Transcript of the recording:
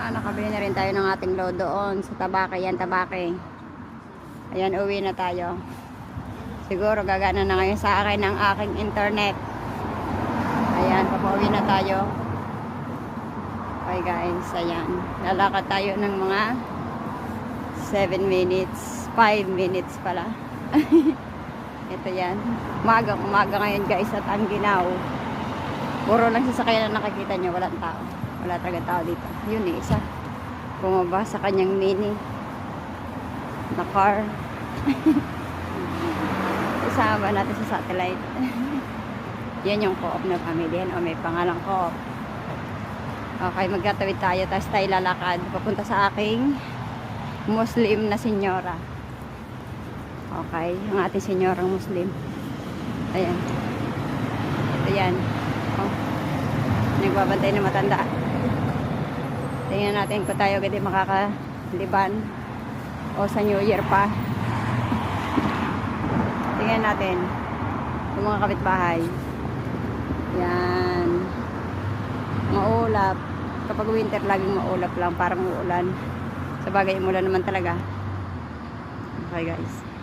Nakabili na rin tayo ng ating load doon sa Tabake. Yan, Tabake. Ayan, uwi na tayo. Siguro gagana na ngayon sa akin ang aking internet. Ayan, papauwi na tayo. Okay guys, ayan. Lalakad tayo ng mga 7 minutes. 5 minutes pala. Ito yan. Umaga ngayon guys at ang ginaw. Puro lang sasakyan na nakikita nyo. Walang tao. Wala talaga tao dito. Yun eh, isa. Bumaba sa kanyang mini na car. Isama natin sa satellite. Yan yung co-op na family. Yan, o may pangalang co-op. Okay, magkatawid tayo. Tapos tayo lalakad. Papunta sa aking Muslim na senyora. Okay, ang ating senyorang Muslim. Ayan. Ito yan. Oh. Nagbabantay na matanda. Tingnan natin kung tayo gadi makakaliban o sa New Year pa. Tingnan natin yung mga kapitbahay. Yan. Maulap. Kapag winter laging maulap lang, parang uulan. Sa bagay umulan naman talaga. Okay guys.